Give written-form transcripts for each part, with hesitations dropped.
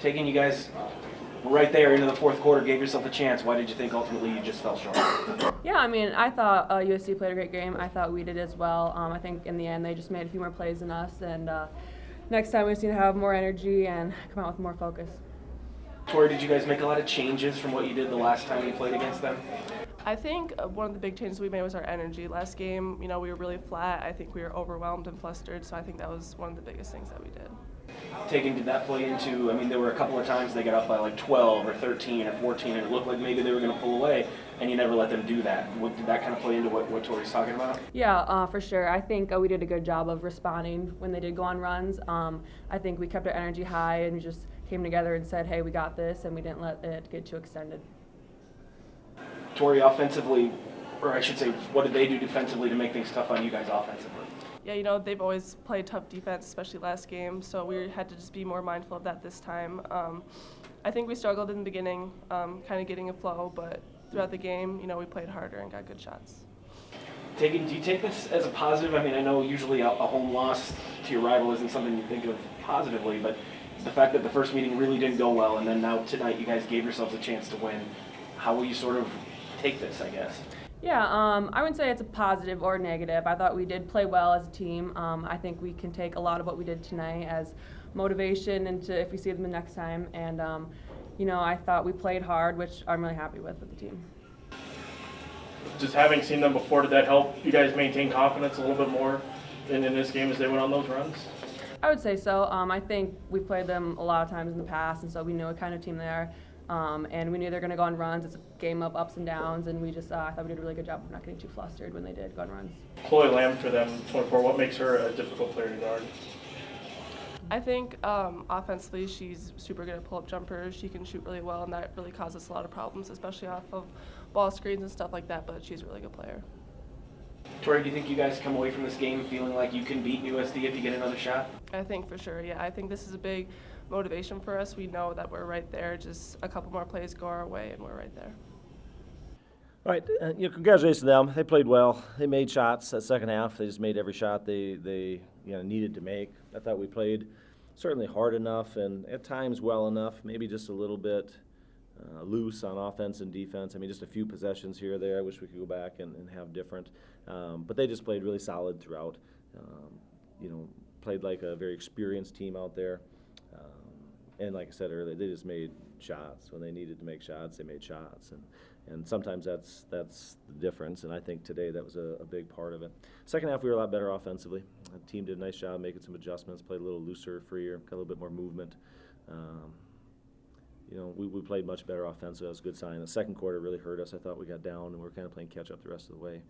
Taking you guys right there into the fourth quarter, gave yourself a chance. Why did you think ultimately you just fell short? Yeah, I mean, I thought USC played a great game. I thought we did as well. I think in the end they just made a few more plays than us, and next time we just need to have more energy and come out with more focus. Tori, did you guys make a lot of changes from what you did the last time you played against them? I think one of the big changes we made was our energy. Last game, we were really flat. I think we were overwhelmed and flustered, so I think that was one of the biggest things that we did. Did that play into, there were a couple of times they got up by like 12 or 13 or 14 and it looked like maybe they were going to pull away and you never let them do that. Did that kind of play into what Tori's talking about? Yeah, for sure. I think we did a good job of responding when they did go on runs. I think we kept our energy high and just came together and said, hey, we got this, and we didn't let it get too extended. Tori, offensively, or I should say, what did they do defensively to make things tough on you guys offensively? Yeah, they've always played tough defense, especially last game, so we had to just be more mindful of that this time. I think we struggled in the beginning, kind of getting a flow, but throughout the game, we played harder and got good shots. Do you take this as a positive? I know usually a home loss to your rival isn't something you think of positively, but the fact that the first meeting really didn't go well, and then now tonight you guys gave yourselves a chance to win, how will you sort of take this, I guess? Yeah, I wouldn't say it's a positive or negative. I thought we did play well as a team. I think we can take a lot of what we did tonight as motivation into if we see them the next time. And, I thought we played hard, which I'm really happy with the team. Just having seen them before, did that help you guys maintain confidence a little bit more in this game as they went on those runs? I would say so. I think we played them a lot of times in the past, and so we knew what kind of team they are. And we knew they were going to go on runs. It's a game of ups and downs, and we just I thought we did a really good job of not getting too flustered when they did go on runs. Chloe Lamb for them, 24, what makes her a difficult player to guard? I think offensively she's super good at pull-up jumpers. She can shoot really well, and that really causes a lot of problems, especially off of ball screens and stuff like that, but she's a really good player. Tori, do you think you guys come away from this game feeling like you can beat USD if you get another shot? I think for sure, yeah. I think this is a big motivation for us. We know that we're right there. Just a couple more plays go our way, and we're right there. All right, congratulations to them. They played well. They made shots that second half. They just made every shot they needed to make. I thought we played certainly hard enough and at times well enough, maybe just a little bit loose on offense and defense. Just a few possessions here or there. I wish we could go back and have different. But they just played really solid throughout. Played like a very experienced team out there. And like I said earlier, they just made shots. When they needed to make shots, they made shots. And sometimes that's the difference, and I think today that was a big part of it. Second half, we were a lot better offensively. The team did a nice job making some adjustments, played a little looser, freer, got a little bit more movement. We played much better offensively. That was a good sign. The second quarter really hurt us. I thought we got down, and we were kind of playing catch-up the rest of the way.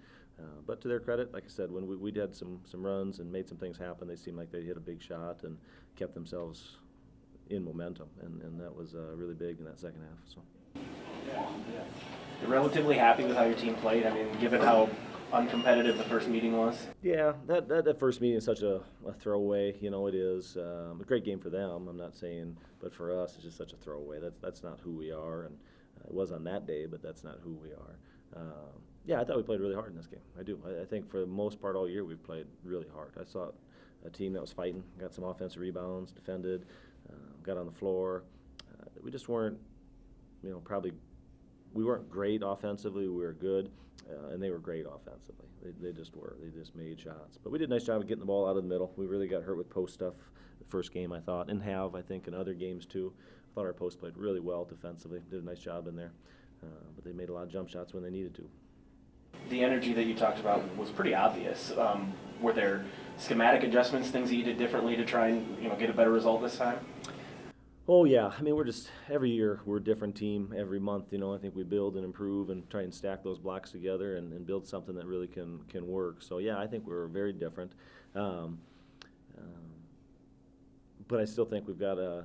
But to their credit, like I said, when we did some runs and made some things happen, they seemed like they hit a big shot and kept themselves in momentum, and that was really big in that second half. So. Yeah. You're relatively happy with how your team played, given how uncompetitive the first meeting was? Yeah, that first meeting is such a throwaway. It is a great game for them, I'm not saying, but for us it's just such a throwaway. That's not who we are, and it was on that day, but that's not who we are. I thought we played really hard in this game. I do. I think for the most part all year we've played really hard. I saw a team that was fighting, got some offensive rebounds, defended, got on the floor. We just weren't, we weren't great offensively. We were good, and they were great offensively. They just were. They just made shots. But we did a nice job of getting the ball out of the middle. We really got hurt with post stuff the first game, I thought, and I think, in other games too. I thought our post played really well defensively. Did a nice job in there. But they made a lot of jump shots when they needed to. The energy that you talked about was pretty obvious. Were there schematic adjustments, things that you did differently to try and get a better result this time? Oh yeah, we're just every year we're a different team. Every month, I think we build and improve and try and stack those blocks together and build something that really can work. So yeah, I think we're very different. But I still think we've got to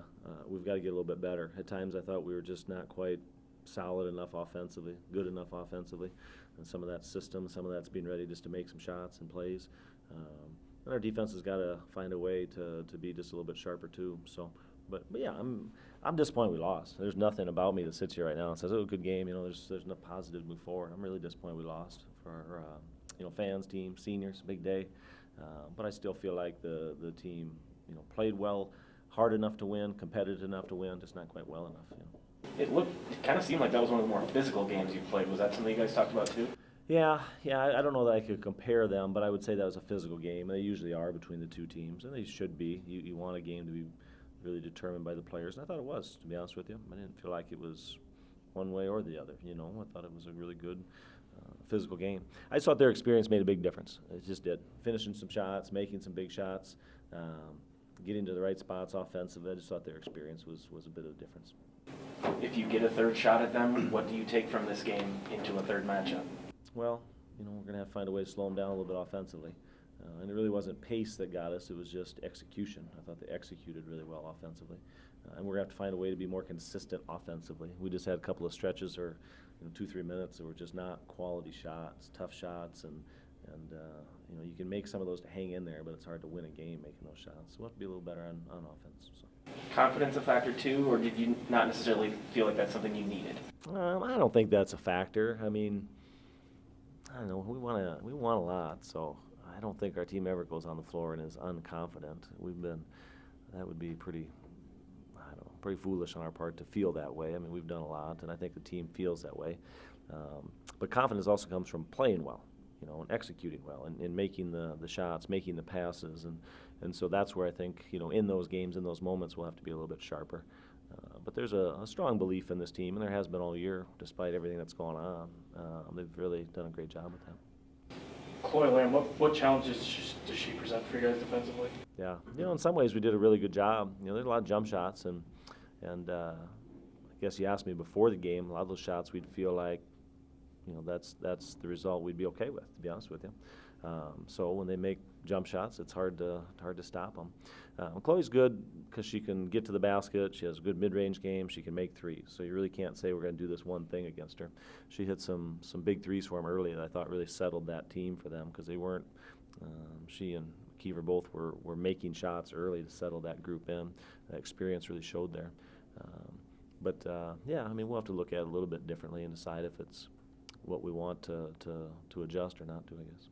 get a little bit better. At times, I thought we were just not quite solid enough offensively, good enough offensively, and some of that system, some of that's being ready just to make some shots and plays. And our defense has got to find a way to be just a little bit sharper too. So. But yeah, I'm disappointed we lost. There's nothing about me that sits here right now and says, "Oh, good game." There's no positive to move forward. I'm really disappointed we lost for our fans, team, seniors, big day. But I still feel like the team played well hard enough to win, competitive enough to win, just not quite well enough. You know. It kind of seemed like that was one of the more physical games you played. Was that something you guys talked about too? Yeah, I don't know that I could compare them, but I would say that was a physical game. They usually are between the two teams, and they should be. You want a game to be really determined by the players, and I thought it was, to be honest with you. I didn't feel like it was one way or the other, you know. I thought it was a really good physical game. I just thought their experience made a big difference. It just did. Finishing some shots, making some big shots, getting to the right spots offensively. I just thought their experience was a bit of a difference. If you get a third shot at them, what do you take from this game into a third matchup? Well, you know, we're going to have to find a way to slow them down a little bit offensively. And it really wasn't pace that got us, it was just execution. I thought they executed really well offensively. And we're going to have to find a way to be more consistent offensively. We just had a couple of stretches or 2-3 minutes that were just not quality shots, tough shots, and you know, you can make some of those to hang in there, but it's hard to win a game making those shots. So we'll have to be a little better on offense. So. Confidence a factor too, or did you not necessarily feel like that's something you needed? I don't think that's a factor. I mean, I don't know. We want a lot, so I don't think our team ever goes on the floor and is unconfident. That would be pretty foolish on our part to feel that way. I mean, we've done a lot, and I think the team feels that way. But confidence also comes from playing well, you know, and executing well, and making the shots, making the passes, and so that's where I think, you know, in those games, in those moments, we'll have to be a little bit sharper. But there's a strong belief in this team, and there has been all year, despite everything that's going on. They've really done a great job with that. Chloe Lamb, what challenges does she present for you guys defensively? Yeah, you know, in some ways we did a really good job. You know, there's a lot of jump shots, and I guess you asked me before the game, a lot of those shots we'd feel like, you know, that's the result we'd be okay with, to be honest with you. So when they make jump shots, it's hard to stop them. Chloe's good because she can get to the basket. She has a good mid-range game. She can make threes. So you really can't say we're going to do this one thing against her. She hit some big threes for them early that I thought really settled that team for them because they weren't. She and Kiever both were making shots early to settle that group in. That experience really showed there. Yeah, I mean, we'll have to look at it a little bit differently and decide if it's what we want to adjust or not to, I guess.